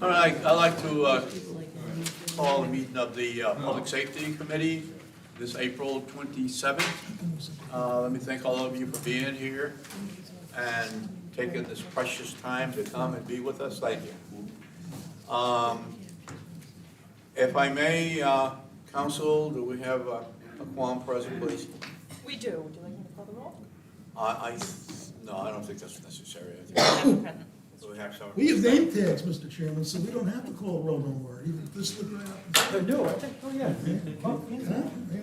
All right, I'd like to call the meeting of the Public Safety Committee this April 27th. Let me thank all of you for being here and taking this precious time to come and be with us. Thank you. If I may, Council, do we have a quorum present, please? We do. Would you like me to call the roll? No, I don't think that's necessary. I think Madam President. we have some. We have name tags, Mr. Chairman, so we don't have to call roll no more. You can just look right up. I do, I think, oh, yeah. Ain't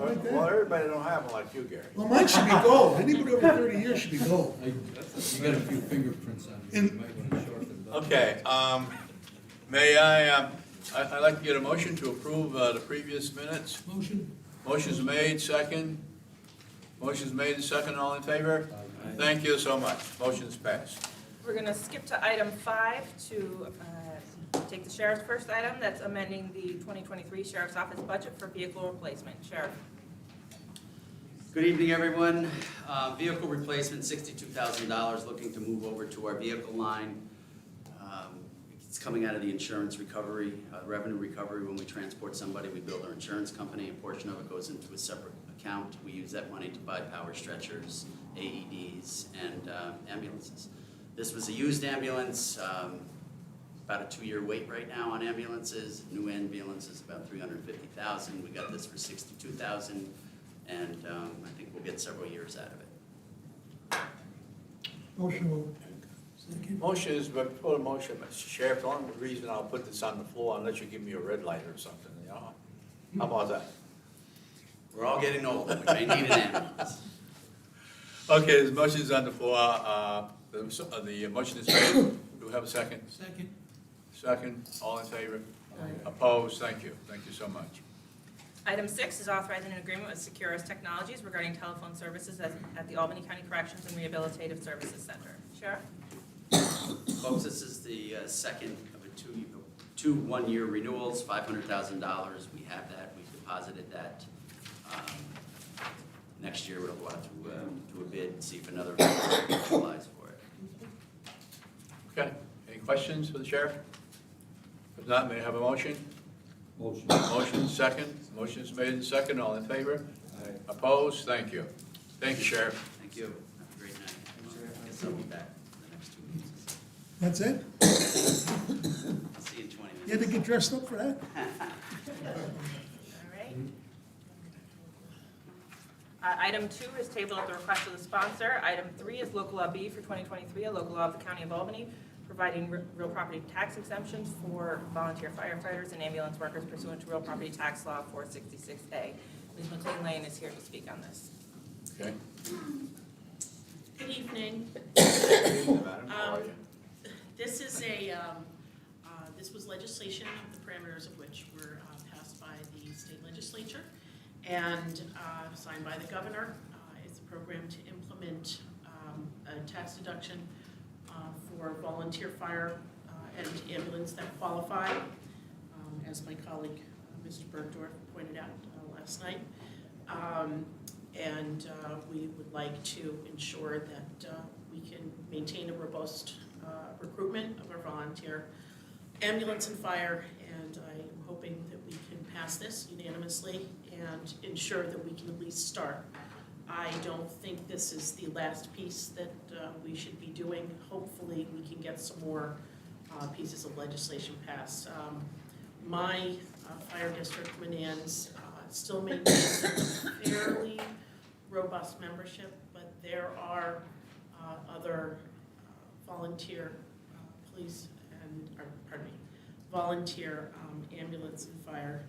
like Well, that. everybody don't have them like you, Gary. Well, mine should be gold. Anybody over 30 years should be gold. You got a few fingerprints on you, you might want to shorten them. Okay, may I'd like to get a motion to approve the previous minutes. Motion? Motion's made, second. Motion's made and second, all in favor? Thank you so much. Motion's passed. We're going to skip to item 5 to take the sheriff's first item. That's amending the 2023 Sheriff's Office budget for vehicle replacement. Sheriff. Good evening, everyone. Vehicle replacement, $62,000, looking to move over to our vehicle line. It's coming out of the insurance recovery, revenue recovery. When we transport somebody, we bill our insurance company. A portion of it goes into a separate account. We use that money to buy power stretchers, AEDs, and ambulances. This was a used ambulance, about a 2-year wait right now on ambulances. New ambulance is about $350,000. We got this for $62,000, and I think we'll get several years out of it. Motion will. Second? Motion is, but before the motion, Mr. Sheriff, the only reason I'll put this on the floor unless you give me a red light or something, you know? How about that? We're all getting old. We may need an ambulance. Okay, the motion's on the floor. The motion is made. Do we have a second? Second. Second, all in favor? Opposed? Thank you. Thank you so much. Item 6 is authorizing an agreement with Securus Technologies regarding telephone services at the Albany County Corrections and Rehabilitative Services Center. Sheriff. Folks, this is the second of two one-year renewals, $500,000. We have that, we deposited that. Next year, we'll go out to a bid and see if another applies for it. Okay, any questions for the sheriff? If not, may I have a motion? Motion. Motion second. Motion's made and second. All in favor? Opposed? Thank you. Thank you, Sheriff. Thank you. Have a great night. I guess I'll be back in the next 2 weeks. That's it? I'll see you in 20 You had to minutes. get dressed up for that? All right. Item 2 is tabled at the request of the sponsor. Item 3 is local law B for 2023, a local law of the County of Albany, providing real property tax exemptions for volunteer firefighters and ambulance workers pursuant to real property tax law 466A. Ms. McLean Lane is here to speak on this. Okay. Good evening. Madam, how are you? This is this was legislation, the parameters of which were passed by the state legislature and signed by the governor. It's a program to implement a tax deduction for volunteer fire and ambulance that qualify, as my colleague, Mr. Bergdorf, pointed out last night. We would like to ensure that we can maintain a robust recruitment of our volunteer ambulance and fire, and I'm hoping that we can pass this unanimously and ensure that we can at least start. I don't think this is the last piece that we should be doing. Hopefully, we can get some more pieces of legislation passed. My fire district, Manans, still maintains a fairly robust membership, but there are other volunteer police and, volunteer ambulance and fire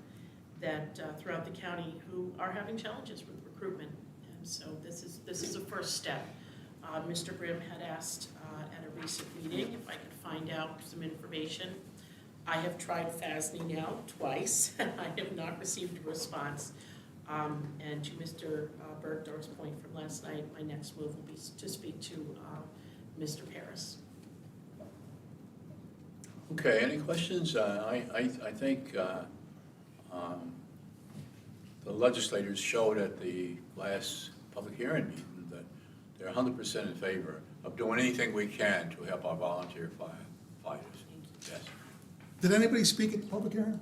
that throughout the county who are having challenges with recruitment. And so this is a first step. Mr. Grimm had asked at a recent meeting if I could find out some information. I have tried FASNY now twice. I have not received a response. And to Mr. Bergdorf's point from last night, my next move will be to speak to Mr. Paris. Okay, any questions? I think the legislators showed at the last public hearing meeting that they're 100% in favor of doing anything we can to help our volunteer firefighters. Yes. Did anybody speak at the public hearing?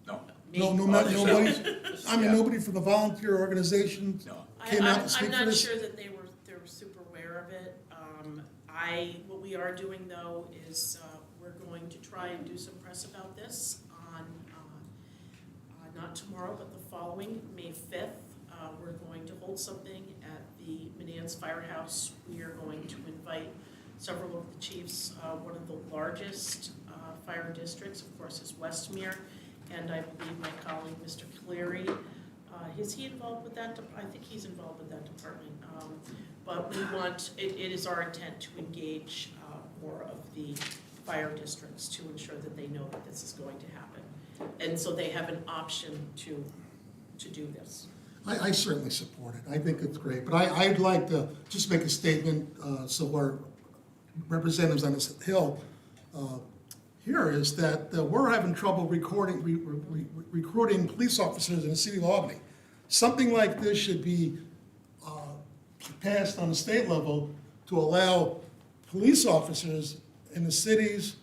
No, No, Oh, nobody, yourself. I mean, nobody from the volunteer organizations no. came out to speak I'm for not this? sure that they were super aware of it. What we are doing though is, we're going to try and do some press about this on, not tomorrow, but the following, May 5th. We're going to hold something at the Manans Firehouse. We are going to invite several of the chiefs. One of the largest fire districts, of course, is Westmere, and I believe my colleague, Mr. Cleary, is he involved with that? I think he's involved with that department. But we want, it is our intent to engage more of the fire districts to ensure that they know that this is going to happen. And so they have an option to do this. I certainly support it. I think it's great, but I'd like to just make a statement, so our representatives on this Hill here is that we're having trouble recruiting police officers in the city of Albany. Something like this should be passed on the state level to allow police officers in the cities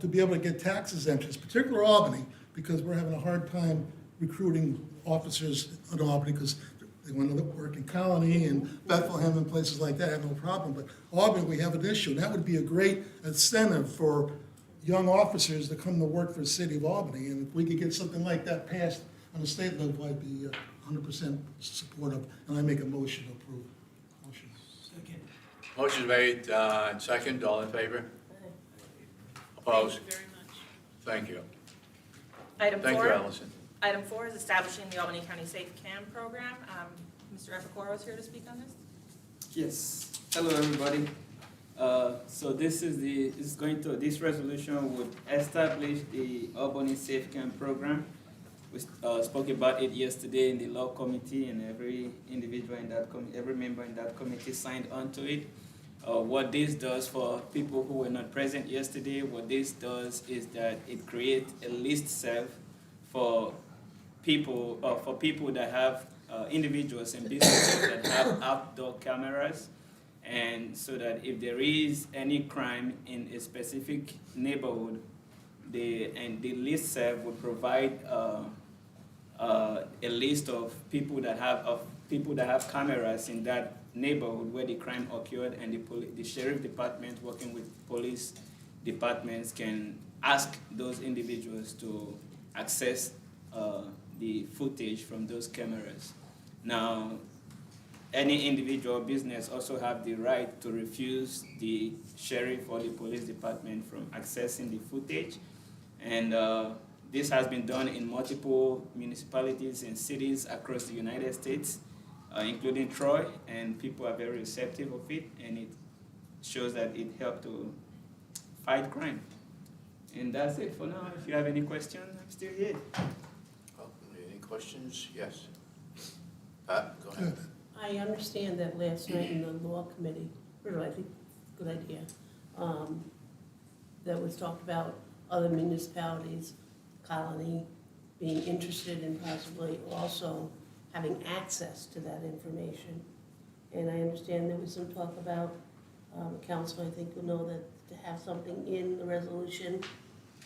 to be able to get tax exemptions, particularly Albany, because we're having a hard time recruiting officers in Albany because they want to work in Colony and Bethlehem and places like that, I have no problem. But Albany, we have an issue, and that would be a great incentive for young officers to come to work for the city of Albany. And if we could get something like that passed on the state level, I'd be 100% supportive, and I make a motion to approve. Motion. Motion made, and second, all in favor? Opposed? Thank you very much. Thank you. Item Thank you, 4. Allison. Item 4 is establishing the Albany County Safe Cam program. Mr. Epicoro is here to speak on this. Yes. Hello, everybody. So this resolution would establish the Albany Safe Camp program. We spoke about it yesterday in the law committee, and every individual in that every member in that committee signed on to it. What this does for people who were not present yesterday, what this does is that it creates a listserv for people that have individuals and businesses that have outdoor cameras, and so that if there is any crime in a specific neighborhood, the listserv would provide a list of people that have cameras in that neighborhood where the crime occurred, and the sheriff department working with police departments can ask those individuals to access the footage from those cameras. Now, any individual business also have the right to refuse the sheriff or the police department from accessing the footage, and this has been done in multiple municipalities and cities across the United States, including Troy, and people are very receptive of it, and it shows that it helped to fight crime. And that's it for now. If you have any questions, I'm still here. Any questions? Yes. Pat, go ahead. I understand that last night in the law committee, or I think, good idea, that was talked about other municipalities, Colony, being interested in possibly also having access to that information. And I understand there was some talk about, council, I think you'll know that to have something in the resolution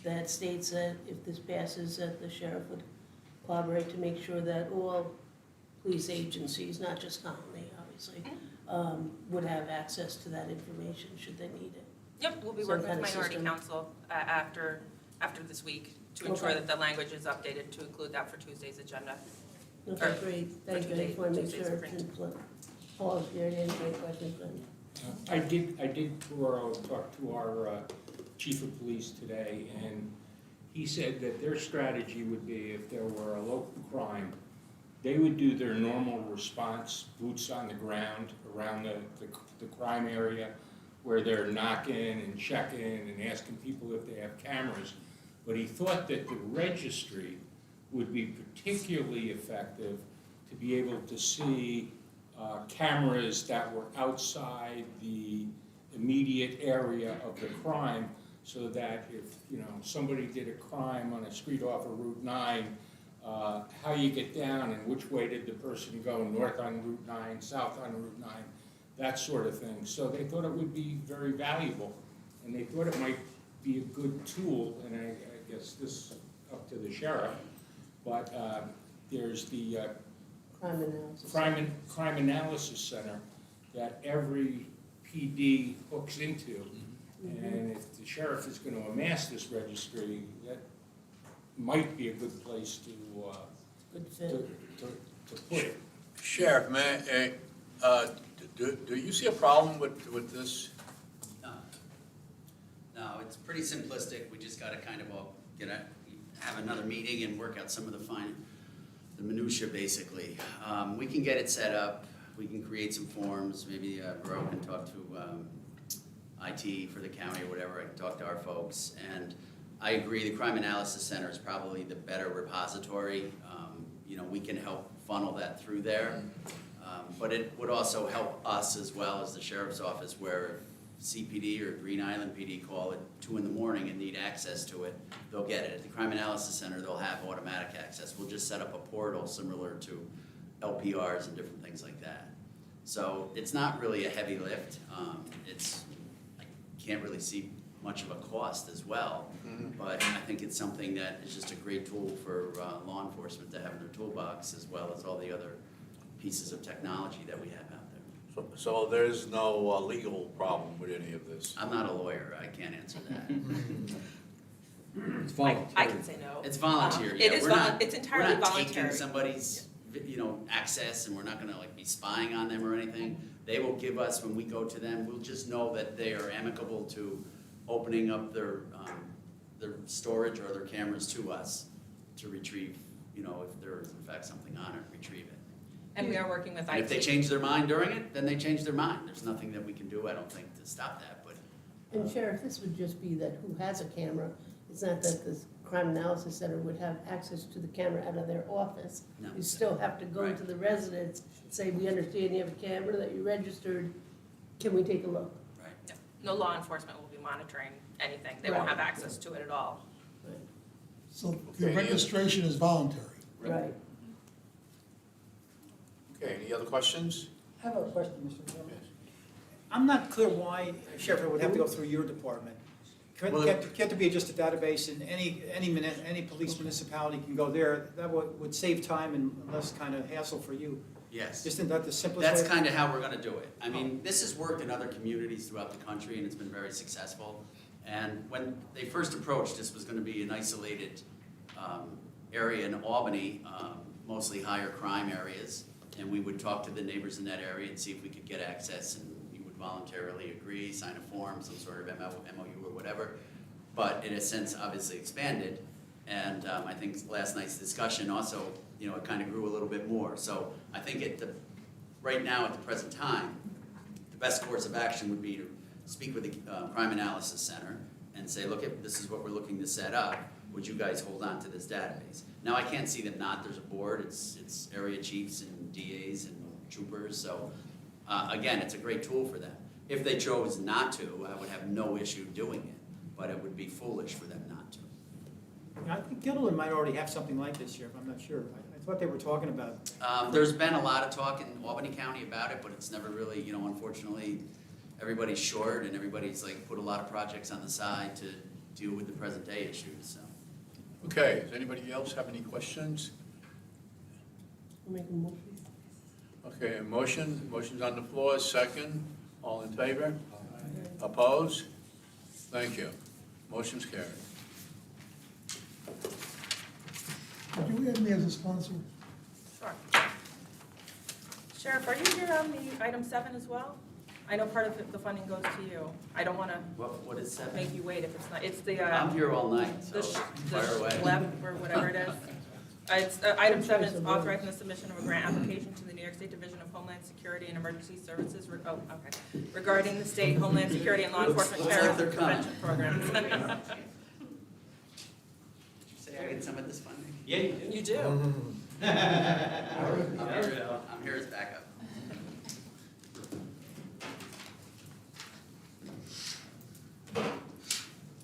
that states that if this passes, that the sheriff would collaborate to make sure that all police agencies, not just Colony, obviously, would have access to that information should they need it. Yep, we'll be Some working kind with of Minority system. Council after this week to ensure Okay. that the language is updated to include that for Tuesday's agenda. Okay, Or great, thank you, I just want to make sure, since Paul's here, any questions, then. I did talk to our chief of police today, and he said that their strategy would be if there were a local crime, they would do their normal response, boots on the ground around the crime area, where they're knocking and checking and asking people if they have cameras. But he thought that the registry would be particularly effective to be able to see cameras that were outside the immediate area of the crime, so that if somebody did a crime on a street off of Route 9, how you get down and which way did the person go, north on Route 9, south on Route 9, that sort of thing. So they thought it would be very valuable. and they thought it might be a good tool, and I guess this up to the sheriff, but there's the Crime analysis. crime analysis center that every PD hooks into. And if the sheriff is gonna amass this registry, that might be a good place to Good to, fit. to put it. Sheriff, do you see a problem with this? No. No, it's pretty simplistic. We just gotta kind of all have another meeting and work out some of the minutia, basically. We can get it set up. We can create some forms. Maybe Borough can talk to IT for the county or whatever. I can talk to our folks. And I agree, the Crime Analysis Center is probably the better repository. We can help funnel that through there. But it would also help us as well as the sheriff's office, where CPD or Green Island PD call at 2 in the morning and need access to it, they'll get it. At the Crime Analysis Center, they'll have automatic access. We'll just set up a portal similar to LPRs and different things like that. So it's not really a heavy lift. I can't really see much of a cost as well, but I think it's something that is just a great tool for law enforcement to have in their toolbox, as well as all the other pieces of technology that we have out there. So there's no legal problem with any of this? I'm not a lawyer, I can't answer that. It's voluntary. I can say no. It's volunteer, It yeah. is We're not- it's entirely We're not voluntary. taking somebody's, access, and we're not gonna be spying on them or anything. They will give us, when we go to them, we'll just know that they are amicable to opening up their storage or their cameras to us to retrieve, if there is in fact something on it, retrieve it. And we are working with IT. And if they change their mind during it, then they change their mind. There's nothing that we can do, I don't think, to stop that, but. And Sheriff, this would just be that who has a camera. It's not that the Crime Analysis Center would have access to the camera out of their office. No. You still have to go Right. to the residents, say, we understand you have a camera that you registered, can we take a look? Right. No law enforcement will be monitoring anything. They won't Right. have access to it at all. So the Okay. registration is voluntary. Right. Okay, any other questions? I have a question, Mr. Chairman. Yes. I'm not clear why Sheriff would have to go through your department. Well, Can't there be just a database and any police municipality can go there? That would save time and less kind of hassle for you. Yes. Isn't that the simplest way? That's kind of how we're gonna do it. I mean, this has worked in other communities throughout the country, and it's been very successful. And when they first approached, this was gonna be an isolated area in Albany, mostly higher crime areas. And we would talk to the neighbors in that area and see if we could get access, and you would voluntarily agree, sign a form, some sort of MOU or whatever. But it has since obviously expanded, and I think last night's discussion also, it kind of grew a little bit more. So I think right now, at the present time, the best course of action would be to speak with the Crime Analysis Center and say, look, this is what we're looking to set up. Would you guys hold on to this database? Now, I can't see them not. There's a board. It's area chiefs and DAs and troopers. So, again, it's a great tool for them. If they chose not to, I would have no issue doing it, but it would be foolish for them not to. I think Gilliland might already have something like this, Sheriff, I'm not sure. I thought they were talking about. There's been a lot of talk in Albany County about it, but it's never really, unfortunately, everybody's short and everybody's put a lot of projects on the side to deal with the present day issues, so. Okay, does anybody else have any questions? I'll make a motion. Okay, motion's on the floor, second, all in favor? Opposed? Thank you. Motion's carried. Would you add me as a sponsor? Sure. Sheriff, are you here on the item 7 as well? I know part of the funding goes to you. I don't want to What is that? make you wait if it's not, it's the, I'm here all night, so the fire away. SHLEP or whatever it is. It's, item 7 is authorizing the submission of a grant application to the New York State Division of Homeland Security and Emergency Services, regarding the state Homeland Security and Law Enforcement Looks like Terrorism they're coming. Prevention Programs. Did you say I get some of this funding? Yeah, you do. You do. I'm here as backup.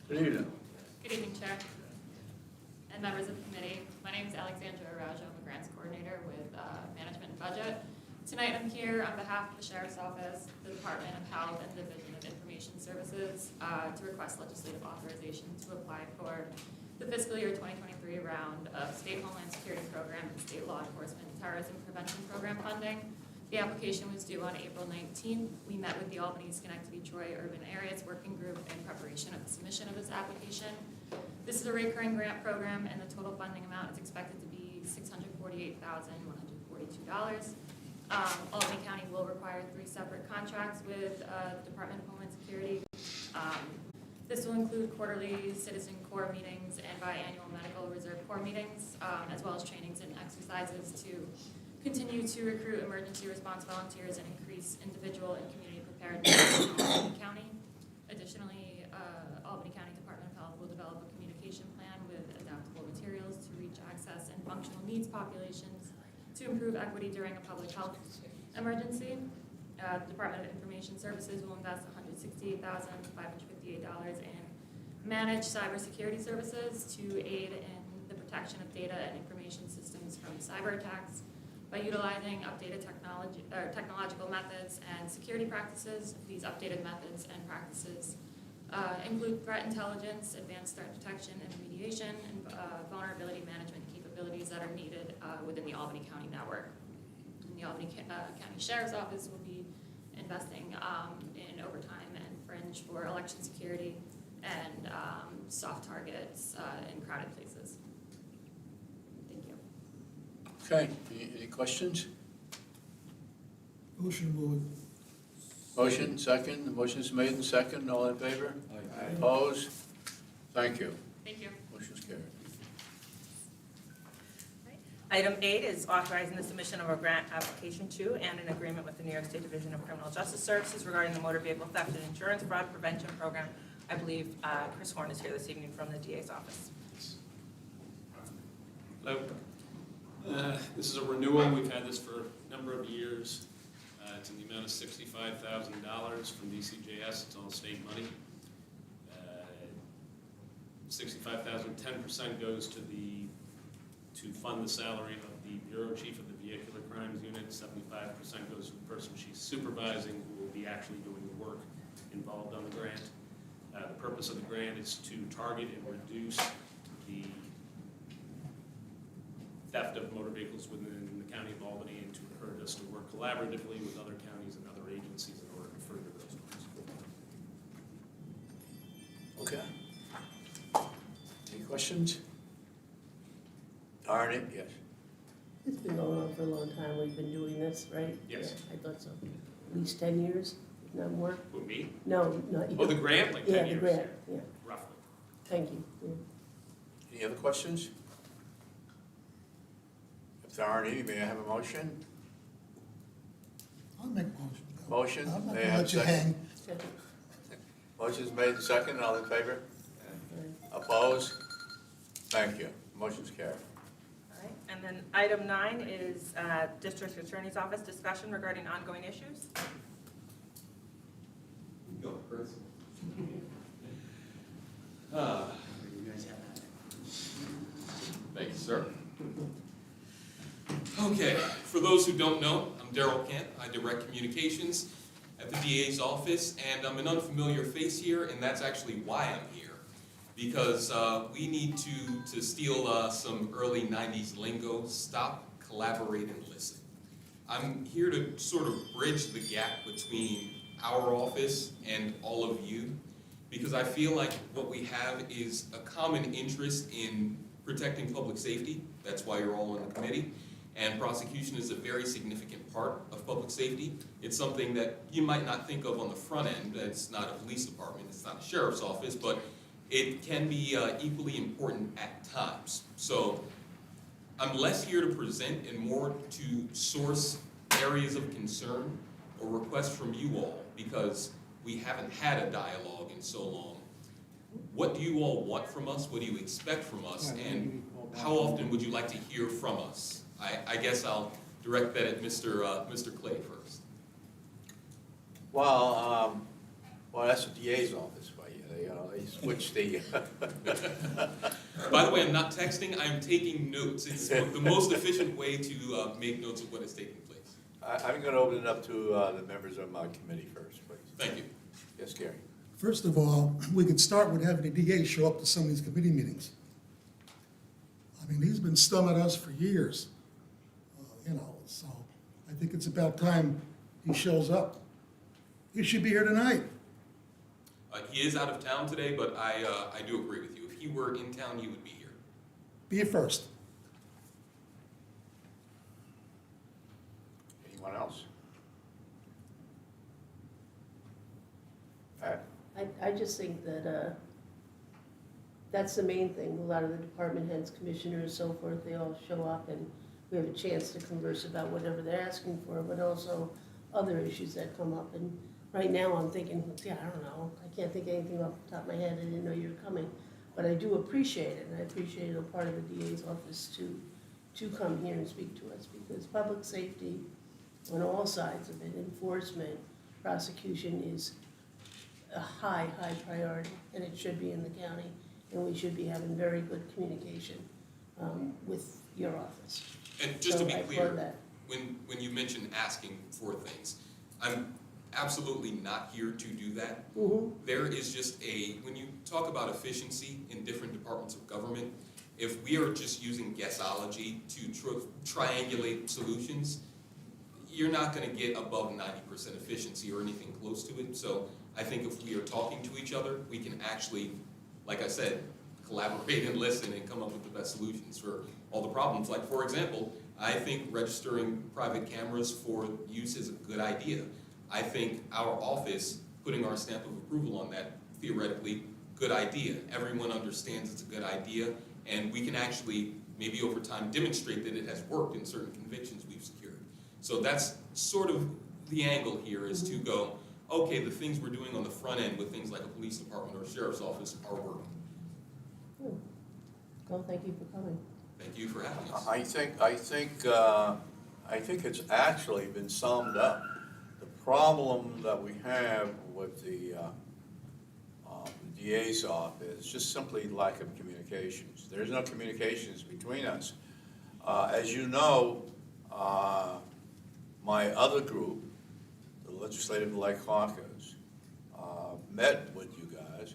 Good evening. Good evening, Chair and members of the committee. My name is Alexandra Araujo. I'm a grants coordinator with Management and Budget. Tonight I'm here on behalf of the Sheriff's Office, the Department of Health, and Division of Information Information Services to request legislative authorization to apply for the fiscal year 2023 round of State Homeland Security Program and State Law Enforcement Terrorism Prevention Program funding. The application was due on April 19th. We met with the Albany, Schenectady, Troy Urban Areas Working Group in preparation of the submission of this application. This is a recurring grant program, and the total funding amount is expected to be $648,142. Albany County will require 3 separate contracts with the Department of Homeland Security. This will include quarterly citizen corps meetings and biannual medical reserve corps meetings, as well as trainings and exercises to continue to recruit emergency response volunteers and increase individual and community preparedness in Albany County. Additionally, Albany County Department of Health will develop a communication plan with adaptable materials to reach access and functional needs populations to improve equity during a public health emergency. The Department of Information Services will invest $168,558 in managed cybersecurity services to aid in the protection of data and information systems from cyber attacks by utilizing updated technological methods and security practices. These updated methods and practices include threat intelligence, advanced threat detection and remediation, and vulnerability management capabilities that are needed within the Albany County network. And the Albany County Sheriff's Office will be investing in overtime and fringe for election security and soft targets in crowded places. Thank you. Okay, any questions? Motion to move Motion, second, the motion is made and second, all in favor? Aye. Opposed? Thank you. Thank you. Motion's carried. Item 8 is authorizing the submission of a grant application to and an agreement with the New York State Division of Criminal Justice Services regarding the motor vehicle theft and insurance fraud prevention program. I believe Chris Horn is here this evening from the DA's office. Hello. This is a renewal. We've had this for a number of years. It's in the amount of $65,000 from DCJS. It's all state money. 65,000, 10% goes to fund the salary of the Bureau Chief of the Vehicular Crimes Unit. 75% goes to the person she's supervising who will be actually doing the work involved on the grant. The purpose of the grant is to target and reduce the theft of motor vehicles within the county of Albany, and to encourage us to work collaboratively with other counties and other agencies in order to further those goals. Okay. Any questions? Arnie, yes. It's been going on for a long time, we've been doing this, right? Yes. Yeah, I thought so. At least 10 years, if not more? Who, me? No, not you. Oh, the grant, like 10 years? Yeah, the grant, yeah, Roughly. thank you. Yeah. Any other questions? If there aren't any, may I have a motion? I'll make a motion. Motion, I'm not may I gonna have a let you second? hang. Second. Motion's made and second, all in favor? Right. Opposed? Thank you. Motion's carried. All right, and then item 9 is District Attorney's Office discussion regarding ongoing issues. Go, Chris. You guys have that? Thank you, sir. Okay, for those who don't know, I'm Darrell Kent. I direct communications at the DA's office, and I'm an unfamiliar face here, and that's actually why I'm here. Because we need to steal some early 90s lingo, stop, collaborate, and listen. I'm here to sort of bridge the gap between our office and all of you, because I feel like what we have is a common interest in protecting public safety. That's why you're all on the committee. And prosecution is a very significant part of public safety. It's something that you might not think of on the front end. It's not a police department, it's not a sheriff's office, but it can be equally important at times. So I'm less here to present and more to source areas of concern or requests from you all, because we haven't had a dialogue in so long. What do you all want from us? What do you expect from us? And how often would you like to hear from us? I guess I'll direct that at Mr. Clay first. Well, that's the DA's office, right? They switched the. By the way, I'm not texting, I'm taking notes. It's the most efficient way to make notes of what is taking place. I'm going to open it up to the members of my committee first, please. Thank you. Yes, Gary. First of all, we could start with having the DA show up to some of these committee meetings. I mean, he's been stumming us for years, so I think it's about time he shows up. He should be here tonight. He is out of town today, but I do agree with you. If he were in town, he would be here. Be it first. Anyone else? Pat? I just think that, that's the main thing. A lot of the department heads, commissioners, so forth, they all show up and we have a chance to converse about whatever they're asking for, but also other issues that come up. And right now, I'm thinking, I don't know, I can't think of anything off the top of my head, I didn't know you were coming. But I do appreciate it, and I appreciate a part of the DA's office to come here and speak to us, because public safety on all sides of it, enforcement, prosecution is a high priority, and it should be in the county, and we should be having very good communication with your office. And just to be So I applaud clear, that. when you mention asking for things, I'm absolutely not here to do that. Mhm. There is just when you talk about efficiency in different departments of government, if we are just using guessology to triangulate solutions, you're not gonna get above 90% efficiency or anything close to it. So I think if we are talking to each other, we can actually, like I said, collaborate and listen and come up with the best solutions for all the problems. Like, for example, I think registering private cameras for use is a good idea. I think our office, putting our stamp of approval on that, theoretically, good idea. Everyone understands it's a good idea, and we can actually, maybe over time, demonstrate that it has worked in certain convictions we've secured. So that's sort of the angle here, is to go, okay, the things we're doing on the front end with things like a police department or a sheriff's office are working. Well, thank you for coming. Thank you for having us. I think it's actually been summed up. The problem that we have with the DA's office is just simply lack of communications. There's no communications between us. As you know, my other group, the Legislative Elect Caucus, met with you guys,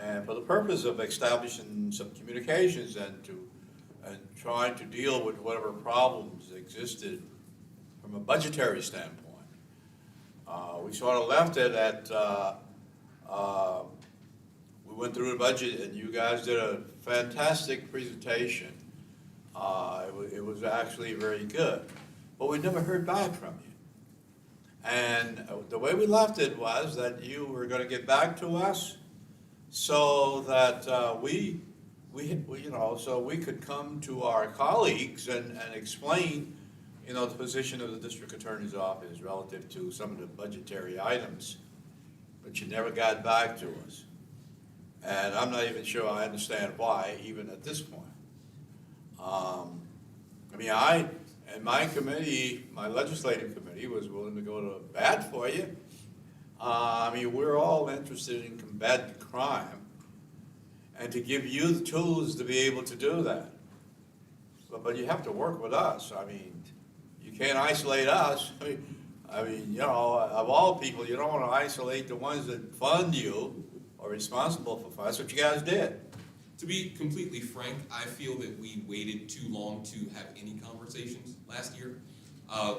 and for the purpose of establishing some communications and trying to deal with whatever problems existed from a budgetary standpoint. We sort of left it at, we went through the budget and you guys did a fantastic presentation. It was actually very good, but we never heard back from you. And the way we left it was that you were going to get back to us so that so we could come to our colleagues and explain, the position of the district attorney's office relative to some of the budgetary items, but you never got back to us. And I'm not even sure I understand why, even at this point. And my committee, my legislative committee, was willing to go to bat for you. We're all interested in combating crime and to give you the tools to be able to do that. But you have to work with us. You can't isolate us. Of all people, you don't want to isolate the ones that fund you or responsible for funds. That's what you guys did. To be completely frank, I feel that we waited too long to have any conversations last year,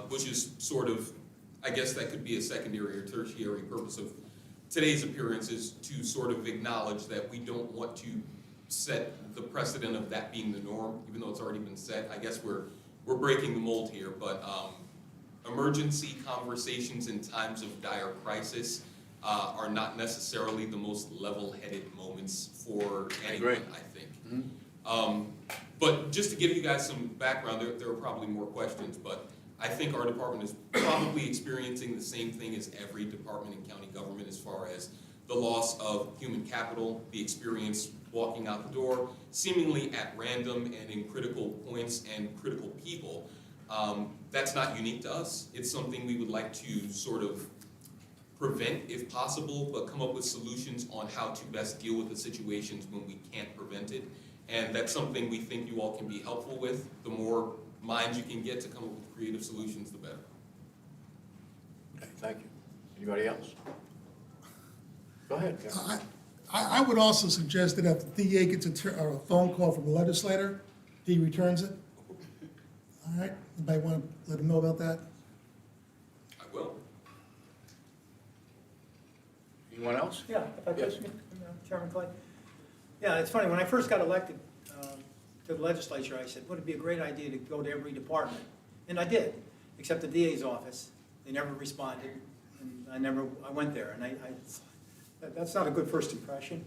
which is sort of, I guess that could be a secondary or tertiary purpose of today's appearance, is to sort of acknowledge that we don't want to set the precedent of that being the norm, even though it's already been set. I guess we're breaking the mold here, but emergency conversations in times of dire crisis are not necessarily the most level-headed moments for anyone, I think. Mm-hmm. But just to give you guys some background, there are probably more questions, but I think our department is probably experiencing the same thing as every department in county government as far as the loss of human capital, the experience walking out the door, seemingly at random and in critical points and critical people. That's not unique to us. It's something we would like to sort of prevent if possible, but come up with solutions on how to best deal with the situations when we can't prevent it. And that's something we think you all can be helpful with. The more minds you can get to come up with creative solutions, the better. Okay, thank you. Anybody else? Go ahead, Ken. I would also suggest that if the DA gets a phone call from a legislator, he returns it. All right, anybody want to let him know about that? I will. Anyone else? Yeah, if I could, Yes. Chairman Clay. Yeah, it's funny, when I first got elected to the legislature, I said, would it be a great idea to go to every department? And I did, except the DA's office. They never responded, and I went there, and that's not a good first impression.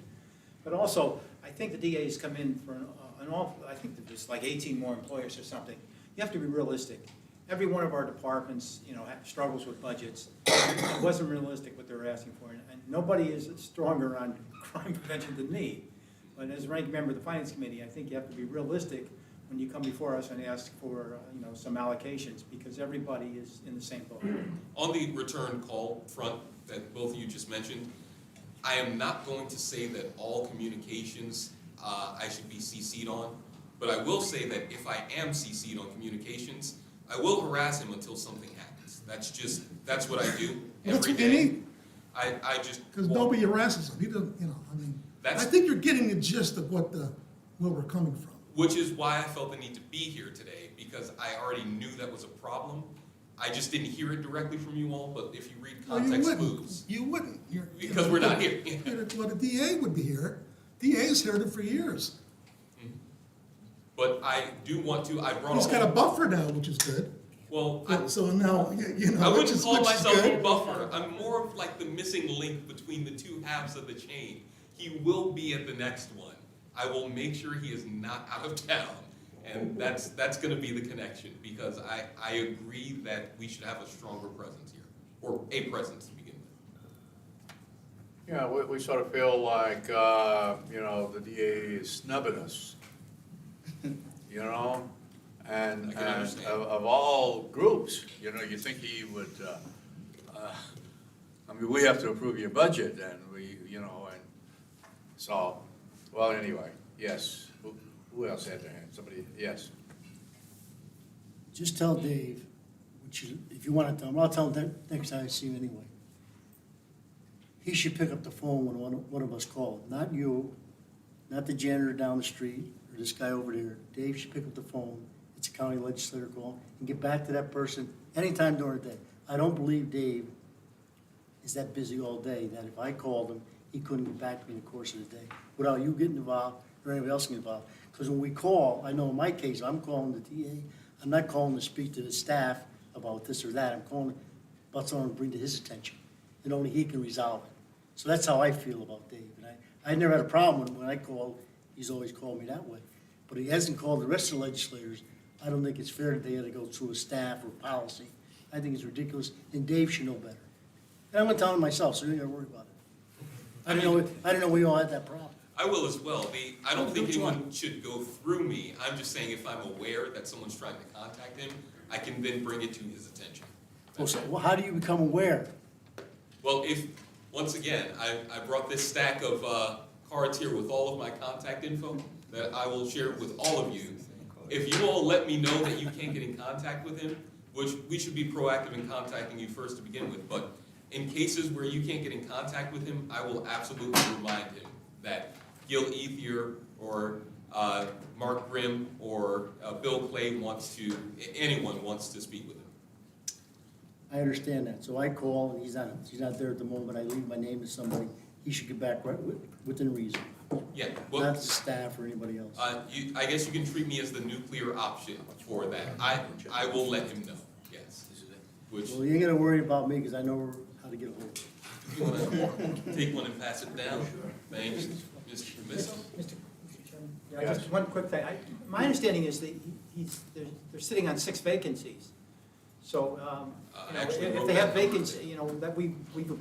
But also, I think the DA's come in for an awful, I think that there's like 18 more employers or something. You have to be realistic. Every one of our departments, struggles with budgets. It wasn't realistic what they were asking for, and nobody is stronger on crime prevention than me. But as a ranking member of the Finance Committee, I think you have to be realistic when you come before us and ask for, some allocations, because everybody is in the same boat. On the return call front that both of you just mentioned, I am not going to say that all communications I should be CC'd on, but I will say that if I am CC'd on communications, I will harass him until something happens. That's what I do That's every what you day. need, I just. because nobody harasses him. He doesn't, I That's- think you're getting the gist of where we're coming from. Which is why I felt the need to be here today, because I already knew that was a problem. I just didn't hear it directly from you all, but if you read No, you context wouldn't. clues. You wouldn't. Because we're not here. Well, the DA would be here. DA's heard it for years. But I do want to, I brought He's got a whole- buffer now, which is good. Well, So now, I which wouldn't is call myself a good. buffer. I'm more of like the missing link between the two halves of the chain. He will be at the next one. I will make sure he is not out of town. And that's gonna be the connection, because I agree that we should have a stronger presence here, or a presence to begin with. Yeah, we sort of feel like, the DA is snubbing us, And I can understand. of all groups, you think he would, we have to approve your budget, and and so, well, anyway, yes. Who else had their hand? Somebody, yes. Just tell Dave, if you want to tell him, I'll tell him next time I see him anyway. He should pick up the phone when one of us called, not you, not the janitor down the street, or this guy over there. Dave should pick up the phone, it's a county legislator call, and get back to that person anytime during the day. I don't believe Dave is that busy all day, that if I called him, he couldn't get back to me in the course of the day, without you getting involved or anybody else getting involved. Because when we call, I know in my case, I'm calling the DA, I'm not calling to speak to the staff about this or that, I'm calling about something to bring to his attention, and only he can resolve it. So that's how I feel about Dave, and I never had a problem when I called, he's always called me that way. But he hasn't called the rest of the legislators. I don't think it's fair that they had to go through a staff or policy. I think it's ridiculous, and Dave should know better. And I'm gonna tell him myself, so you ain't gotta worry about it. I didn't know we all had that problem. I will as well. I don't think anyone should go through me. I'm just saying if I'm aware that someone's trying to contact him, I can then bring it to his attention. Well, how do you become aware? Well, once again, I brought this stack of cards here with all of my contact info that I will share with all of you. If you all let me know that you can't get in contact with him, which we should be proactive in contacting you first to begin with, but in cases where you can't get in contact with him, I will absolutely remind him that Gil Ethier or Mark Grimm or Bill Clay anyone wants to speak with him. I understand that, so I call, and he's not there at the moment, I leave my name to somebody, he should get back right within reason, Yeah, not well, the staff or anybody else. I guess you can treat me as the nuclear option for that. I will let him know, yes. Which, Well, you ain't gotta worry about me, because I know how to get a hold of it. you wanna take one and pass it down? Thanks, Mr. Mr. Mr. Chairman? Yeah, just one quick thing. My understanding is that they're sitting on 6 vacancies. So, actually if wrote they have that down. vacancies, that we've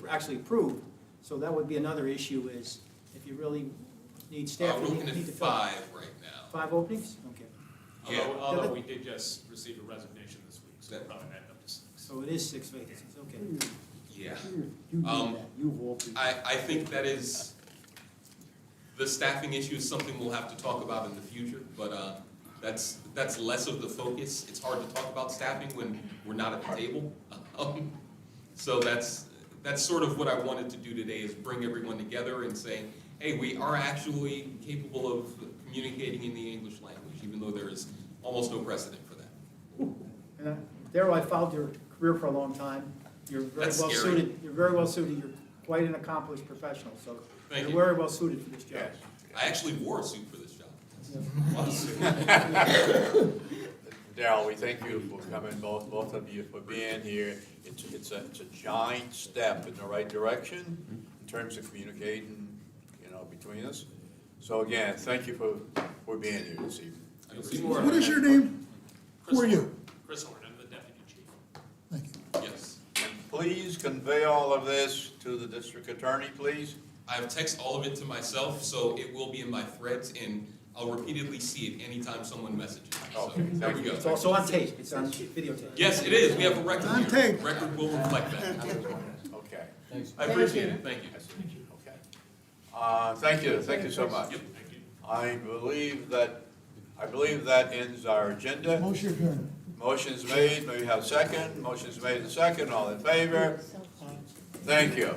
actually approved, so that would be another issue is if you really need staff. We're you looking at need to fill. 5 right now. 5 openings? Okay. Yeah. Although we did just receive a resignation this week, so we'll probably end up to 6. So it is 6 vacancies, okay. Yeah. You do Um, that, you of all people. I think that is, the staffing issue is something we'll have to talk about in the future, but that's less of the focus. It's hard to talk about staffing when we're not at the table. So that's sort of what I wanted to do today, is bring everyone together and say, hey, we are actually capable of communicating in the English language, even though there is almost no precedent for that. And Daryl, I followed your career for a long time. You're very That's well scary. suited. You're very well suited. You're quite an accomplished professional, so Thank you're you. very well suited for this job. Yes. I actually wore a suit for this job. Darrell, we thank you for coming, both of you for being here. It's a giant step in the right direction in terms of communicating, between us. So again, thank you for being here this evening. You'll see more. What is your name? Who are you? Chris Horn, I'm the deputy chief. Thank you. Yes. And please convey all of this to the district attorney, please. I've texted all of it to myself, so it will be in my threads, and I'll repeatedly see it anytime someone messages me. So Okay, there we It's go. also on tape. It's on videotape. Yes, it is. We have a record On here. tape. Record will reflect that. Okay. I appreciate it. Thank you. Okay. Thank you so much. Yep. Thank you. I believe that ends our agenda. Motion adjourned. Motion's made, may we have a second? Motion's made and second, all in favor? Thank you.